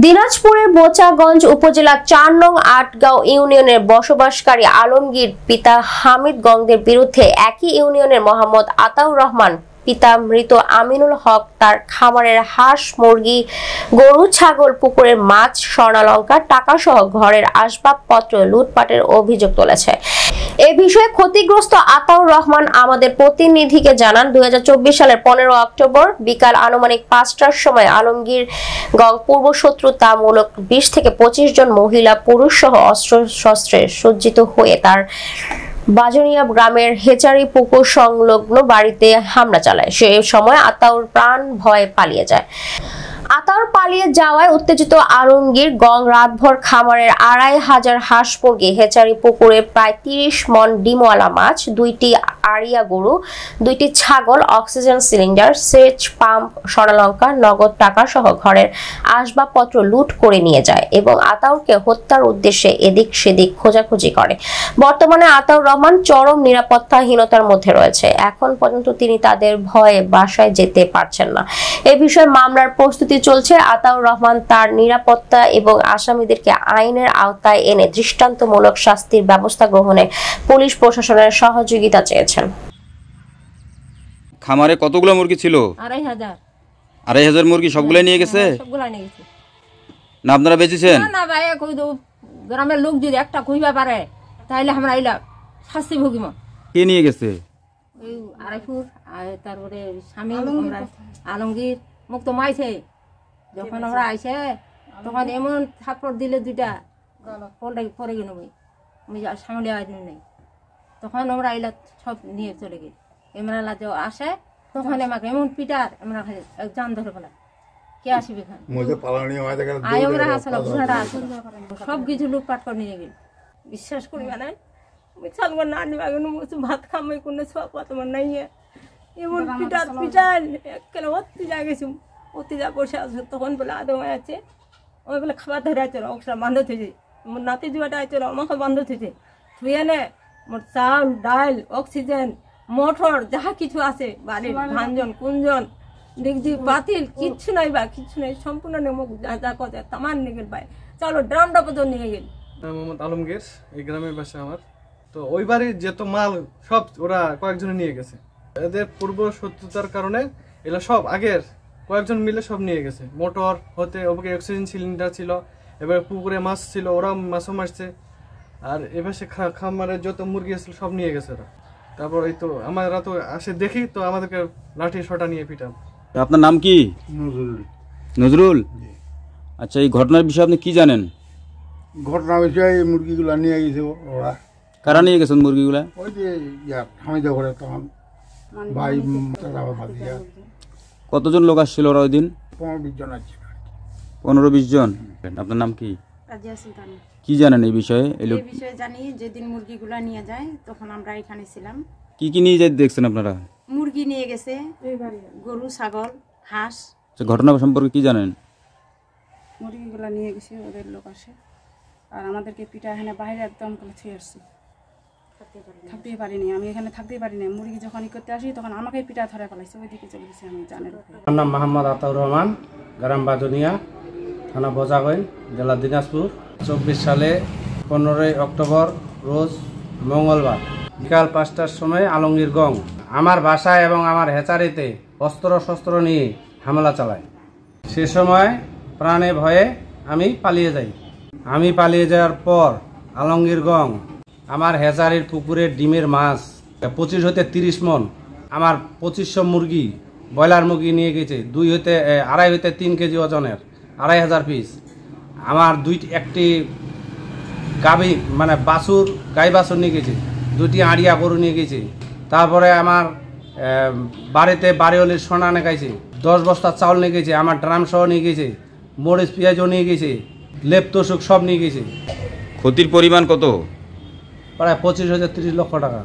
দিনাজপুরের বোচাগঞ্জ উপজেলা ৪ নং আটগাঁও ইউনিয়নের বসবাসকারী আলমগীর পিতা হামিদ গঙ্গের বিরুদ্ধে একই ইউনিয়নের মোহাম্মদ আতাউর রহমান পিতা মৃত আমিনুল হক তার খামারের হাঁস, মুরগি, গরু, ছাগল, পুকুরের মাছ, স্বর্ণালঙ্কার, টাকাসহ ঘরের আসবাবপত্র লুটপাটের অভিযোগ তুলেছে। এ বিষয়ে ক্ষতিগ্রস্ত আতাউর রহমান আমাদের প্রতিনিধিকে জানান, 2024 সালের 15 অক্টোবর বিকাল আনুমানিক 5টার সময় আলমগীর গং পূর্ব শত্রুতামূলক 20 থেকে 25 জন মহিলা, পুরুষ সহ অস্ত্র-শস্ত্রে সজ্জিত হয়ে তার বাজনিয়া গ্রামের হেচারি পুকুর সংলগ্ন বাড়িতে হামলা চালায়। সে সময় আতাউর প্রাণ ভয়ে পালিয়ে যায়। আতাউর পালিয়ে যাওয়ায় উত্তেজিত আলমগীর গং রাতভর খামারের 2500 হাঁস, মুরগি, হেচারি পুকুরে প্রায় 30 মণ ডিমওয়ালা মাছ, 2টি আড়িয়া গরু, 2টি ছাগল, অক্সিজেন সিলিন্ডার, সেচ পাম্প, স্বর্ণালঙ্কা, নগদ টাকা সহ ঘরের আসবাবপত্র লুট করে নিয়ে যায় এবং আতাউরকে হত্যার উদ্দেশ্যে এদিক সেদিক খোঁজাখুঁজি করে। বর্তমানে আতাউর রহমান চরম নিরাপত্তাহীনতার মধ্যে রয়েছে। এখন পর্যন্ত তিনি তাদের ভয়ে বাসায় যেতে পারছেন না। এ বিষয়ে মামলার প্রস্তুতি চলছে। আতাউর রহমান তার নিরাপত্তা এবং আসামিদেরকে আইনের আওতায় এনে দৃষ্টান্তমূলক শাস্তির ব্যবস্থা গ্রহণে পুলিশ প্রশাসনের সহযোগিতা চেয়েছেন। খামারে কতগুলো মুরগি ছিল? 2500 মুরগি সবগুলাই নিয়ে গেছে? সবগুলাই নিয়ে গেছে। না আপনারা বেচেছেন? না ভাই, কই তো গ্রামের লোক যদি একটা কইবা পারে তাইলে আমরা আইলা শাস্তি ভুগিম। কে নিয়ে গেছে? ওই আরাইপুর তারপরে স্বামী আলমগীর মুক্ত মাইছে। যখন আমরা আইছে তখন এমন থাপ্পড় দিলে দুইটা পরে গেল, আমি সামনে আইনি নাই। তখন আমরা আইলা সব নিয়ে চলে গেছি। এমরা আসে তখন আমাকে এমন পিটার, আমরা জান ধরে ফেলা কে আসবে সব কিছু লুটপাট করে নিয়ে গেল। বিশ্বাস করবে না, ছালগর না নিবা ভাত খামাই কোনো ছোয়া তোমার নাই। এমন পিটার পিটার কেন অতি যা গেছি, অতি যা বসে আসবে। তখন বলে আদৌ আছে ওই বলে খাবার ধরে আছে, ওটা বান্ধ থেছে। মোর নাতি জুয়াটা আছে, আমাকে বান্ধ থেছে। ধুয়ে নে মোর চাল, ডাল, অক্সিজেন, মোটর যাহা কিছু আছে বাড়ির, ধানজন, কুঞ্জন, ডিগজি, বাতিল, কিচ্ছু নাই বা কিচ্ছু নাই। সম্পূর্ণ নেমক যা কথা তামান নিয়ে গেল ভাই। চলো ড্রামটা পর্যন্ত নিয়ে গেল। মোহাম্মদ আলমগীর, এই গ্রামের বাসা আমার। তো ওই বাড়ির যত মাল সব ওরা কয়েকজনে নিয়ে গেছে। এদের পূর্ব শত্রুতার কারণে এগুলো সব আগের কয়েকজন মিলে সব নিয়ে গেছে। মোটর হতে ওকে অক্সিজেন সিলিন্ডার ছিল, এবার পুকুরে মাছ ছিল, ওরা মাছও মারছে। আর এবার সে খামারে যত মুরগি ছিল সব নিয়ে গেছে ওরা। তারপর এই তো আমরা তো আসে দেখি তো আমাদেরকে লাঠি শটা নিয়ে পিটান। আপনার নাম কি? নজরুল। আচ্ছা, এই ঘটনার বিষয়ে আপনি কি জানেন? ঘটনা বিষয়ে মুরগিগুলা নিয়ে গেছে ওরা। কারা নিয়ে গেছেন মুরগিগুলা? ওই যে হামিদা ঘরে তখন ভাই। কতজন লোক আসছিল ওরা ওই দিন? 15-20 জন আছে। 15-20 জন। আপনার নাম কি? রাজিয়া সুলতান। কি জানেন এই বিষয়ে? এই বিষয়ে জানি, যেদিন মুরগিগুলা নিয়ে যায় তখন আমরা এখানে ছিলাম। কি কি নিয়ে যেতে দেখছেন আপনারা? মুরগি নিয়ে গেছে, গরু, ছাগল, হাঁস। ঘটনা সম্পর্কে কি জানেন? মুরগিগুলা নিয়ে গেছে, ওদের লোক আসে আর আমাদেরকে পিটা এখানে বাইরে একদম করে ছুঁয়ে আসছে। থাকতেই পারিনি, আমি এখানে থাকতেই পারিনি। মুরগি যখন করতে আসি তখন আমাকে পিটা ধরে ফেলাইছে, ওইদিকে চলে গেছে। আমি জানেন, আমার নাম মোহাম্মদ আতাউর রহমান, গ্রাম বাজনিয়া, থানা বোচাগঞ্জ, জেলা দিনাজপুর। 24 সালে 15 অক্টোবর রোজ মঙ্গলবার বিকাল 5টার সময় আলমগীর গং আমার বাসায় এবং আমার হেচারিতে অস্ত্র-শস্ত্র নিয়ে হামলা চালায়। সে সময় প্রাণে ভয়ে আমি পালিয়ে যাই। আমি পালিয়ে যাওয়ার পর আলমগীর গং আমার হেচারির পুকুরের ডিমের মাছ 25 হতে 30 মণ, আমার 2500 মুরগি, ব্রয়লার মুরগি নিয়ে গেছে। 2.5 হতে 3 কেজি ওজনের, 2500 পিস। আমার একটি গাভী মানে বাছুর, গাই বাছুর নিয়ে গেছে। 2টি আড়িয়া গরু নিয়ে গেছে। তারপরে আমার বাড়িতে বাড়িওয়ালির সোনা নিয়ে গেছে। 10 বস্তা চাউল নিয়ে গেছে। আমার ড্রাম সহ নিয়ে গেছে। মরিচ পেঁয়াজও নিয়ে গেছে। লেপ তোষক সব নিয়ে গেছে। ক্ষতির পরিমাণ কত? প্রায় 25 হতে 30 লক্ষ টাকা।